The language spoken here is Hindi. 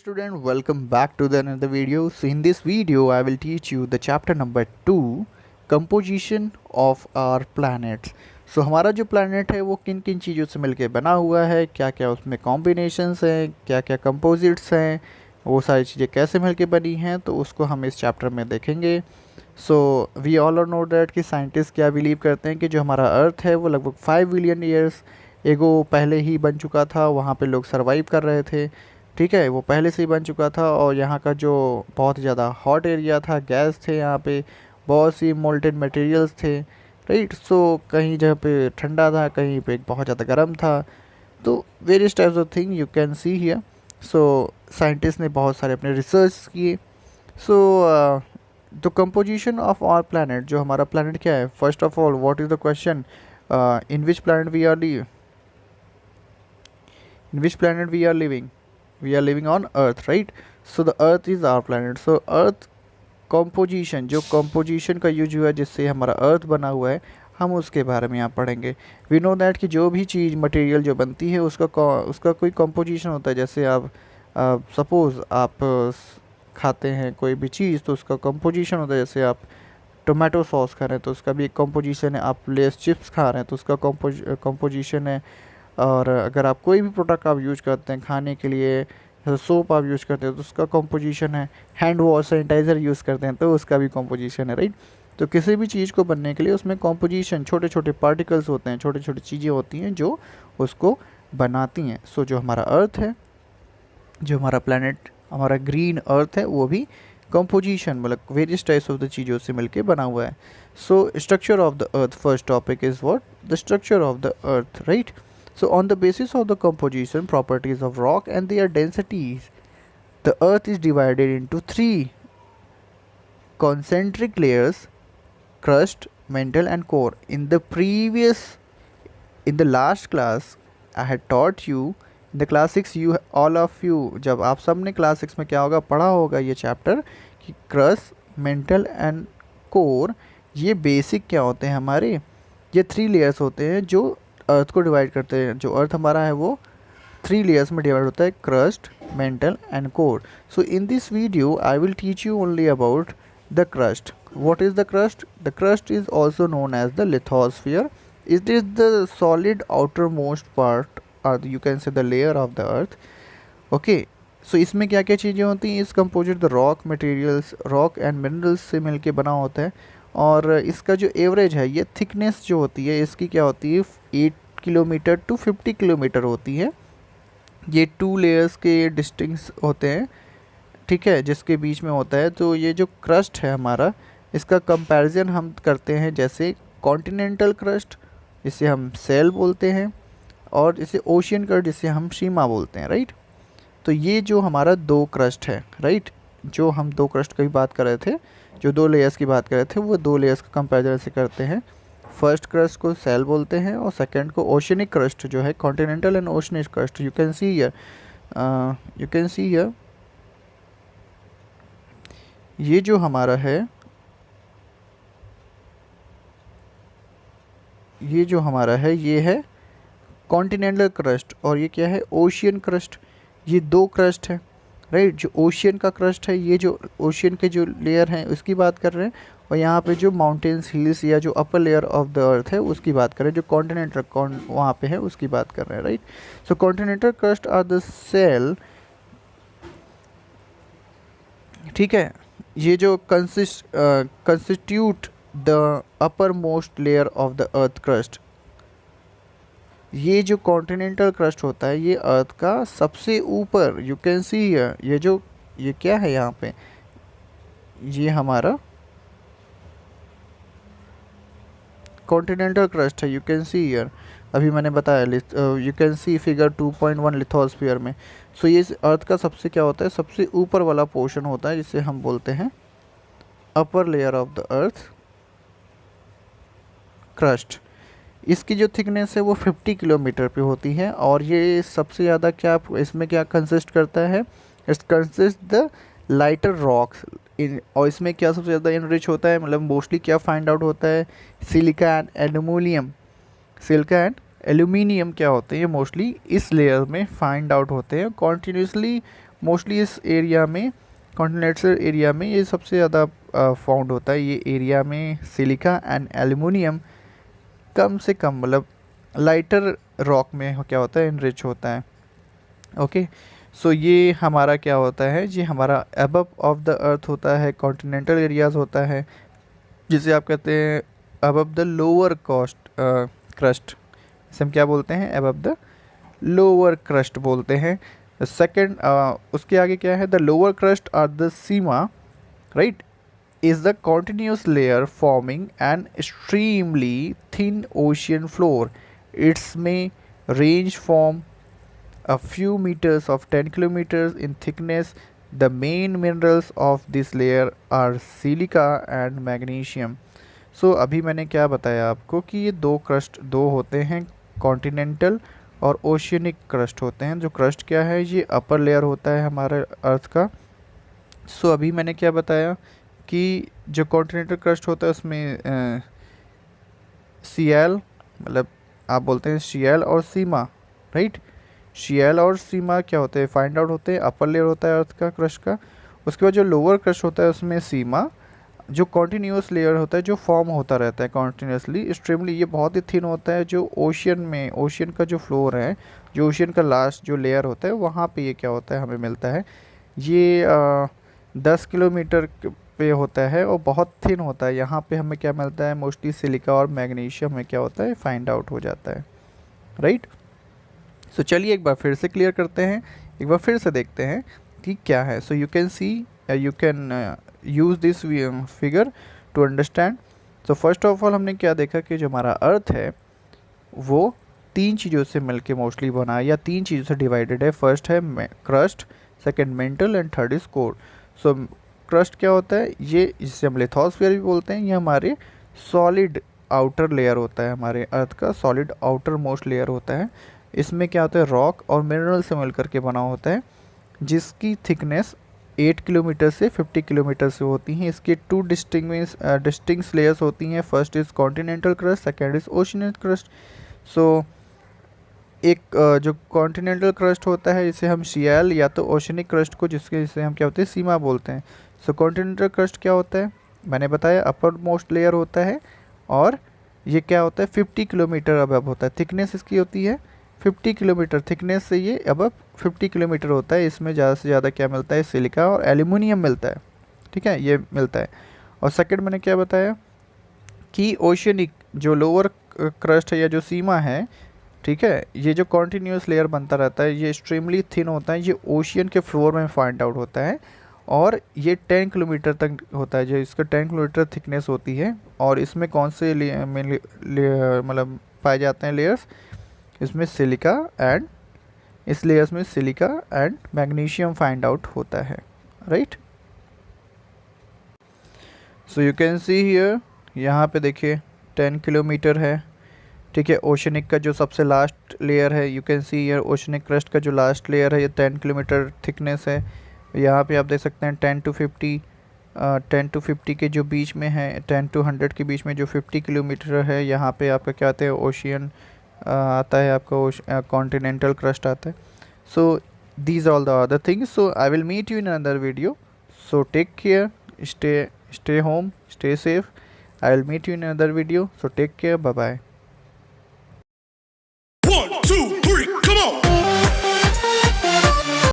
student, welcome back to the another video. So in this video I will teach you the chapter number 2, composition of our planets. So हमारा जो planet है वो किन किन चीज़ों से मिलके बना हुआ है, क्या क्या उसमें combinations हैं, क्या क्या composites हैं, वो सारी चीज़ें कैसे मिलके बनी हैं, तो उसको हम इस चैप्टर में देखेंगे. So we all know that कि साइंटिस्ट क्या बिलीव करते हैं कि जो हमारा अर्थ है वो लगभग 5 बिलियन ईयर्स एगो पहले ही बन चुका था. वहाँ पे लोग सरवाइव कर रहे थे. ठीक है, वो पहले से ही बन चुका था और यहाँ का जो बहुत ज़्यादा हॉट एरिया था, गैस थे यहाँ पे, बहुत सी मोल्टेन मटेरियल्स थे. राइट, सो कहीं जहाँ पे ठंडा था, कहीं पे बहुत ज़्यादा गर्म था. तो various types of thing you can see here. So scientist ने बहुत सारे अपने रिसर्च किए. So the composition of our planet, जो हमारा प्लानट क्या है, first of all what is the question, in which planet we are in which planet we are living on earth, right? So the earth is our planet. So earth composition, जो composition का यूज हुआ है जिससे हमारा अर्थ बना हुआ है, हम उसके बारे में यहाँ पढ़ेंगे. वी नो दैट कि जो भी चीज़ मटेरियल जो बनती है उसका कोई composition होता है. जैसे आप सपोज़ आप खाते हैं कोई भी चीज़ तो उसका composition होता है. जैसे आप टोमेटो सॉस खा रहे हैं तो उसका भी एक composition है. आप लेस चिप्स खा रहे हैं तो उसका composition है. और अगर आप कोई भी प्रोडक्ट आप यूज करते हैं खाने के लिए, सोप आप यूज करते हैं तो उसका कंपोजिशन है. हैंड वॉश सैनिटाइज़र यूज़ करते हैं तो उसका भी कंपोजिशन है. राइट, तो किसी भी चीज़ को बनने के लिए उसमें कंपोजिशन, छोटे छोटे पार्टिकल्स होते हैं, छोटी छोटी चीज़ें होती हैं जो उसको बनाती हैं. सो जो हमारा अर्थ है, जो हमारा प्लानट, हमारा ग्रीन अर्थ है, वो भी कंपोजिशन मतलब वेरियस टाइप्स ऑफ द चीज़ों से मिलके बना हुआ है. So structure of the earth, first topic is what, the structure of the earth. Right, so on the basis of the composition properties of rock and their densities, the earth is divided into 3 concentric layers: crust, mantle and core. In the last class I had taught you, in the class 6, you all of you, जब आप सब ने क्लास 6 में क्या होगा पढ़ा होगा ये चैप्टर कि crust, mantle and core, ये बेसिक क्या होते हैं हमारे, ये 3 लेयर्स होते हैं जो अर्थ को डिवाइड करते हैं. जो अर्थ हमारा है वो 3 लेयर्स में डिवाइड होता है: crust, mantle and core. So in this video I will teach you only about the crust. What is the crust? The crust is also known as the lithosphere. It is the solid outer most part or you can say the layer of the earth. Okay, so इसमें क्या क्या चीज़ें होती हैं? इस composite the rock materials, rock and minerals से मिलके बना होता है. और इसका जो एवरेज है, ये थिकनेस जो होती है इसकी क्या होती है, 8 किलोमीटर टू 50 किलोमीटर होती है. ये 2 लेयर्स के डिस्टिंक्स होते हैं, ठीक है, जिसके बीच में होता है. तो ये जो क्रस्ट है हमारा, इसका कंपैरिजन हम करते हैं जैसे कॉन्टिनेंटल क्रस्ट, जिसे हम सेल बोलते हैं, और इसे ओशियन क्रस्ट, जिसे हम शीमा बोलते हैं. राइट, तो ये जो हमारा 2 क्रस्ट है, राइट, जो हम 2 क्रस्ट की बात कर रहे थे, जो 2 लेयर्स की बात कर रहे थे, वो 2 लेयर्स का कंपैरिजन ऐसे करते हैं. फर्स्ट क्रस्ट को सेल बोलते हैं और सेकंड को ओशनिक क्रस्ट, जो है continental and oceanic crust. You can see here, ये जो हमारा है, ये है कॉन्टिनेंटल क्रस्ट और ये क्या है, ओशियन क्रस्ट. ये 2 क्रस्ट है. राइट, जो ओशियन का क्रस्ट है, ये जो ओशियन के जो लेयर हैं उसकी बात कर रहे हैं, और यहाँ पे जो माउंटेन्स, हिल्स या जो अपर लेयर ऑफ द अर्थ है उसकी बात कर रहे हैं. जो कॉन्टिनेंटल वहाँ पे है उसकी बात कर रहे हैं. Right, so continental crust are the sial. ठीक है, ये जो constitute the upper most layer of the earth crust. ये जो कॉन्टिनेंटल क्रस्ट होता है ये अर्थ का सबसे ऊपर, यू कैन सी हियर, ये क्या है यहाँ पे, ये हमारा कॉन्टिनेंटल क्रस्ट है. यू कैन सी हियर, अभी मैंने बताया, you can C figure 2.1 lithosphere में. सो ये अर्थ का सबसे क्या होता है, सबसे ऊपर वाला पोर्शन होता है, जिसे हम बोलते हैं upper layer of the earth crust. इसकी जो थिकनेस है वो 50 किलोमीटर पे होती है. और ये सबसे ज़्यादा क्या इसमें क्या कंसिस्ट करता है, it's consist the lighter rocks. और इसमें क्या सबसे ज़्यादा इनरिच होता है, मतलब मोस्टली क्या फाइंड आउट होता है, silica and aluminium. Silica and aluminium क्या होते हैं, ये मोस्टली इस लेयर में फाइंड आउट होते हैं. कॉन्टीन्यूसली मोस्टली इस एरिया में, कॉन्टिनेंटल एरिया में ये सबसे ज़्यादा फाउंड होता है। ये एरिया में सिलिका एंड एल्यूमिनियम कम से कम, मतलब लाइटर रॉक में क्या होता है, इनरिच होता है। ओके, सो ये हमारा क्या होता है, ये हमारा अबव ऑफ द अर्थ होता है, कॉन्टिनेंटल एरियाज होता है, जिसे आप कहते हैं above the lower cost crust. इसे हम क्या बोलते हैं, अबव द लोअर क्रस्ट बोलते हैं। सेकंड, उसके आगे क्या है, the lower crust are the sima, right, is the continuous layer forming an extremely thin ocean floor. Its may range from a few meters of 10 kilometers in thickness. The main minerals of this layer are silica and magnesium. So अभी मैंने क्या बताया आपको कि ये दो होते हैं, कॉन्टिनेंटल और ओशियनिक क्रस्ट होते हैं। जो क्रस्ट क्या है, ये अपर लेयर होता है हमारे अर्थ का। सो अभी मैंने क्या बताया कि जो कॉन्टिनेंटल क्रस्ट होता है उसमें सीएल, मतलब आप बोलते हैं सीएल और सीमा, राइट। सीएल और सीमा क्या होते हैं, फाइंड आउट होते हैं, अपर लेयर होता है अर्थ का क्रस्ट का। उसके बाद जो लोअर क्रस्ट होता है उसमें सीमा, जो कॉन्टीन्यूस लेयर होता है, जो फॉर्म होता रहता है कॉन्टीन्यूसली एक्सट्रीमली, ये बहुत ही थिन होता है। जो ओशियन में, ओशियन का जो फ्लोर है, जो ओशियन का लास्ट जो लेयर होता है, वहाँ पे ये क्या होता है, हमें मिलता है। ये 10 किलोमीटर पे होता है और बहुत थिन होता है। यहाँ पे हमें क्या मिलता है, मोस्टली सिलिका और मैग्नीशियम में क्या होता है, फाइंड आउट हो जाता है, राइट। सो चलिए एक बार फिर से क्लियर करते हैं, एक बार फिर से देखते हैं कि क्या है। So you can see, you can use this figure to understand. So first of all हमने क्या देखा कि जो हमारा अर्थ है वो 3 चीज़ों से मिलके मोस्टली बना है, या 3 चीज़ों से डिवाइडेड है। फर्स्ट है crust, second mental and third is core. So crust क्या होता है, ये जिसे हम लिथोस्फीयर भी बोलते हैं, ये हमारे सॉलिड आउटर लेयर होता है, हमारे अर्थ का सॉलिड आउटर मोस्ट लेयर होता है। इसमें क्या होता है, रॉक और मिनरल से मिलकर के बना होता है, जिसकी थिकनेस 8 किलोमीटर से 50 किलोमीटर से होती हैं। इसके 2 डिस्टिंक्ट लेयर्स होती हैं। First is continental crust, second is oceanic crust. So एक जो कॉन्टिनेंटल क्रस्ट होता है इसे हम सीएल, या तो ओशियनिक क्रस्ट को जिसे हम क्या होते हैं, सीमा बोलते हैं। सो कॉन्टिनेंटल क्रस्ट क्या होता है, मैंने बताया अपर मोस्ट लेयर होता है, और ये क्या होता है 50 किलोमीटर अबव होता है। थिकनेस इसकी होती है 50 किलोमीटर, थिकनेस से ये अबव 50 किलोमीटर होता है। इसमें ज़्यादा से ज़्यादा क्या मिलता है, सिलिका और एल्यूमिनियम मिलता है, ठीक है, ये मिलता है। और सेकंड मैंने क्या बताया कि ओशियनिक जो लोअर क्रस्ट है या जो सीमा है, ठीक है, ये जो कॉन्टीन्यूस लेयर बनता रहता है, ये एक्सट्रीमली थिन होता है, ये ओशियन के फ्लोर में फाइंड आउट होता है, और ये 10 किलोमीटर तक होता है, जो इसका 10 किलोमीटर थिकनेस होती है। और इसमें कौन से मतलब पाए जाते हैं लेयर्स, इसमें सिलिका एंड, इस लेयर्स में silica and magnesium find out होता है, right. So you can see here, यहाँ पे देखिए 10 किलोमीटर है, ठीक है। ओशनिक का जो सबसे लास्ट लेयर है, you can see here oceanic crust का जो लास्ट लेयर है, ये 10 किलोमीटर थिकनेस है। यहाँ पे आप देख सकते हैं 10 to 50 के जो बीच में है, 10 to 100 के बीच में जो 50 किलोमीटर है, यहाँ पे आपका क्या आता है, ओशियन आता है, आपका कॉन्टिनेंटल क्रस्ट आता है। So these all the other things. So I will meet you in another video. So take care, stay home, stay safe. I will meet you in another video. So take care. Bye bye.